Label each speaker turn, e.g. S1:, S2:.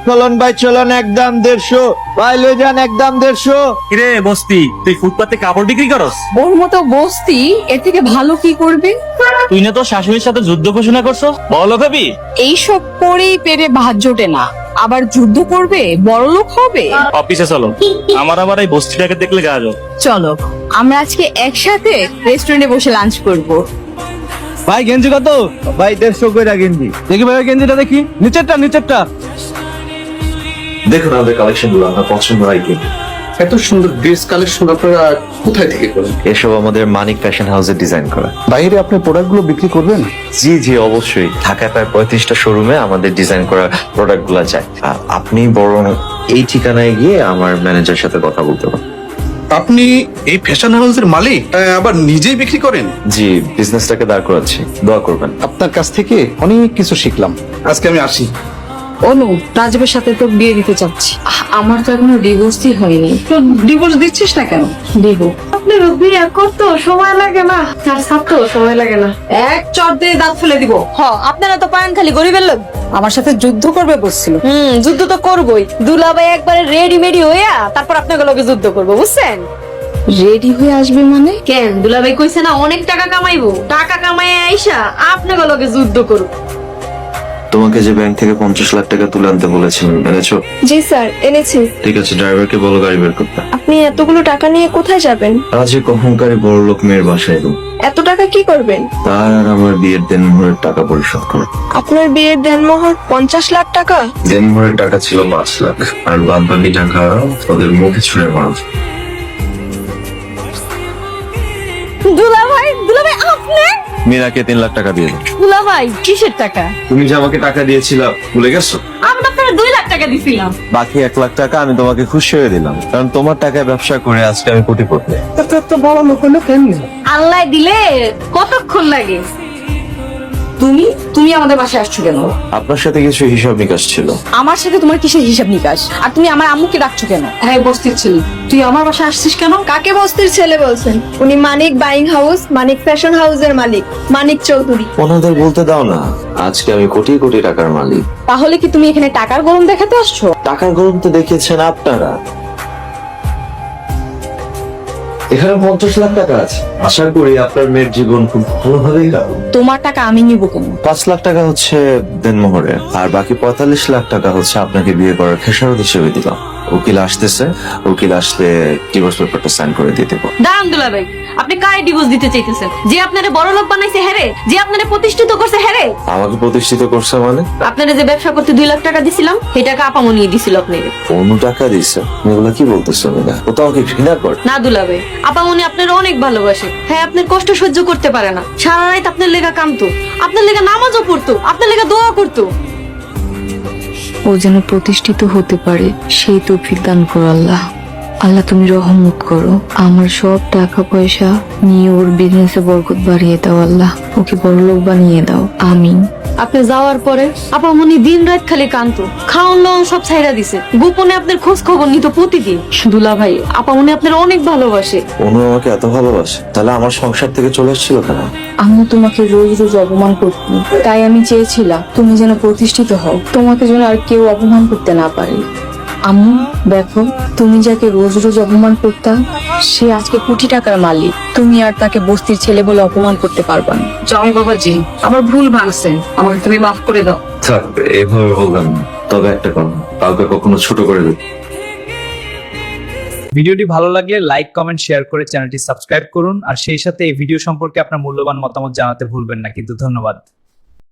S1: চলন ভাই চলন একদম 150 ভাই লই যান একদম 150।
S2: কিরে বস্তি, তুই ফুটপাতে কাপড় বিক্রি করস?
S3: ওর মতো বস্তি এর থেকে ভালো কি করবে?
S2: তুই না তো শাশুড়ির সাথে যুদ্ধ ঘোষণা করছো, বলো ভাবি।
S3: এইসব করেই পেটে ভাত জোটে না, আবার যুদ্ধ করবে, বড়লোক হবে।
S2: অফিসে চলো, আমার এই বস্তিটাকে দেখলে গা যাও।
S3: চলো আমরা আজকে একসাথে রেস্টুরেন্টে বসে লাঞ্চ করব।
S1: ভাই গেঞ্জি কত? ভাই 150 কইরা গেঞ্জি। দেখি ভাই গেঞ্জিটা দেখি, নিচেরটা।
S4: দেখুন আমাদের কালেকশন গুলো আমার পছন্দ হয় কি।
S5: এত সুন্দর ড্রেস কালেকশন আপনারা কোথায় থেকে করেন?
S4: এসব আমাদের মানিক ফ্যাশন হাউসের ডিজাইন করা।
S5: বাইরে আপনি প্রোডাক্টগুলো বিক্রি করবেন?
S4: জি অবশ্যই, ঢাকায় প্রায় 35টা শোরুমে আমাদের ডিজাইন করা প্রোডাক্ট গুলা যায়। আপনি বরং এই ঠিকানায় গিয়ে আমার ম্যানেজার সাথে কথা বলতে পারেন।
S5: আপনি এই ফ্যাশন হাউসের মালিক, আবার নিজেই বিক্রি করেন?
S4: জি, বিজনেসটাকে দাঁড় করাচ্ছি, দোয়া করবেন।
S5: আপনার কাছ থেকে অনেক কিছু শিখলাম, আজকে আমি আসি।
S3: অনু, রাজীবের সাথে তো বিয়ে দিতে চাচ্ছি। আমার তো এখনো ডিভোর্সই হয়নি। তো ডিভোর্স দিচ্ছিস না কেন? দিব।
S6: আপনার বিয়ে করতে সময় লাগে না, তার ছাড়তে সময় লাগে না।
S3: এক চট দিয়ে দাঁত ফেলে দিব।
S6: আপনারা তো পান খালি গরিবের লোক।
S3: আমার সাথে যুদ্ধ করবে বলছিল।
S6: যুদ্ধ তো করবোই। দুলাভাই একবারে রেডিমেডি হইয়া তারপর আপনাকে লগে যুদ্ধ করবো, বুঝছেন?
S3: রেডি হয়ে আসবে মানে?
S6: কেন, দুলাভাই কইছে না অনেক টাকা কামাইবো, টাকা কামাই আইসা আপনাকে লগে যুদ্ধ করবো।
S4: তোমাকে যে ব্যাংক থেকে 50 লাখ টাকা তুলে আনতে বলেছিলাম, এনেছো?
S7: জি স্যার, এনেছি।
S4: ঠিক আছে, ড্রাইভারকে বলো গাড়ি বের করতে।
S7: আপনি এতগুলো টাকা নিয়ে কোথায় যাবেন?
S4: আজ এক অহংকারী বড় লোক মেয়ের বাসায় দেবো,
S7: এত টাকা কি করবেন?
S4: তার আর আমার বিয়ের দেনমোহরের টাকা পরিশোধ করো।
S7: আপনার বিয়ের দেনমোহর 50 লাখ টাকা?
S4: দেনমোহরের টাকা ছিল 5 লাখ, আর বাদ বাকি টাকা ওদের মুখে ছুঁড়ে মারা।
S6: দুলাভাই আপনি?
S4: মীরাকে 3 লাখ টাকা দিয়ে দাও।
S6: দুলাভাই কিসের টাকা?
S4: তুমি যে আমাকে টাকা দিয়েছিলা ভুলে গেছো?
S6: আমি তো আপনার 2 লাখ টাকা দিছিলাম।
S4: বাকি 1 লাখ টাকা আমি তোমাকে খুশি হয়ে দিলাম, কারণ তোমার টাকায় ব্যবসা করে আজকে আমি কোটিপতি।
S6: আল্লাহ দিলে কতক্ষণ লাগে?
S3: তুমি আমাদের বাসায় আসছো কেন?
S4: আপনার সাথে কিছু হিসাব নিকাশ ছিল।
S3: আমার সাথে তোমার কিসের হিসাব নিকাশ? আর তুমি আমার আম্মুকে ডাকছো কেন? হ্যাঁ, বস্তির ছেলে, তুই আমার বাসায় আসছিস কেন?
S7: কাকে বস্তির ছেলে বলছেন? উনি মানিক বাইং হাউস, মানিক ফ্যাশন হাউসের মালিক, মানিক চৌধুরী।
S4: ওনাদের বলতে দাও না, আজকে আমি কোটি কোটি টাকার মালিক।
S3: তাহলে কি তুমি এখানে টাকার গরম দেখাতে আসছো?
S4: টাকার গরম তো দেখিয়েছেন আপনারা। এখানে 50 লাখ টাকা আছে, আশা করি আপনার মেয়ের জীবন খুব ভালোভাবেই কাটুক।
S3: তোমার টাকা আমি নিব কেন?
S4: 5 লাখ টাকা হচ্ছে দেনমোহরে, আর বাকি 45 লাখ টাকা হচ্ছে আপনাকে বিয়ে করার খেসারত হিসেবে দিলাম। উকিল আসতেছে, উকিল আসলে ডিভোর্স পেপারটা সাইন করে দিয়ে দেবো।
S6: দাঁড়ান দুলাভাই, আপনি কারে ডিভোর্স দিতে চাইতেছেন? যে আপনারে বড় লোক বানাইছে হেরে, যে আপনারে প্রতিষ্ঠিত করছে হেরে?
S4: আমাকে প্রতিষ্ঠিত করছে মানে?
S6: আপনারে যে ব্যবসা করতে 2 লাখ টাকা দিছিলাম, সেই টাকা আপামো নিয়ে দিছিল আপনাকে।
S4: কোনো টাকা দিছে? এগুলা কি বলতেছো না? ও তো আমাকে ঘৃণা করে।
S6: না দুলাভাই, আপামনি আপনার অনেক ভালোবাসে। হ্যাঁ, আপনার কষ্ট সহ্য করতে পারে না। সারা রাত আপনার লেগা কামতো, আপনার লেগা নামাজও পড়তো, আপনার লেগা দোয়া করতো।
S8: ও যেন প্রতিষ্ঠিত হতে পারে সেই তৌফিক দান করো আল্লাহ। আল্লাহ তুমি রহমত করো, আমার সব টাকা পয়সা নিয়ে ওর বিজনেসে বরকত বাড়িয়ে দাও আল্লাহ, ওকে বড়লোক বানিয়ে দাও, আমিন।
S6: আপনি যাওয়ার পরে আপামনি দিন রাত খালি কামতো, খাওন লওন সব ছাইরা দিছে, গোপনে আপনার খোঁজ খবর নিত প্রতিদিন। দুলাভাই, আপামনি আপনার অনেক ভালোবাসে।
S4: অনু আমাকে এত ভালোবাসে, তাহলে আমার সংসার থেকে চলে এসেছিল কেন?
S8: আম্মু তোমাকে রোজ রোজ অপমান করতো, তাই আমি চেয়েছিলাম তুমি যেন প্রতিষ্ঠিত হও, তোমাকে যেন আর কেউ অপমান করতে না পারে। আম্মু দেখো, তুমি যাকে রোজ রোজ অপমান করতা, সে আজকে কোটি টাকার মালিক। তুমি আর তাকে বস্তির ছেলে বলে অপমান করতে পারবা না।
S3: যাও বাবাজি, আমার ভুল ভাঙছে, আমাকে তুমি মাফ করে দাও।
S4: থাক, এভাবে বললাম না। তবে একটা কথা, কাউকে কখনো ছোট করে দেবে।
S9: ভিডিওটি ভালো লাগলে লাইক, কমেন্ট, শেয়ার করে চ্যানেলটি সাবস্ক্রাইব করুন, আর সেই সাথে এই ভিডিও সম্পর্কে আপনার মূল্যবান মতামত জানাতে ভুলবেন না। কিন্তু ধন্যবাদ।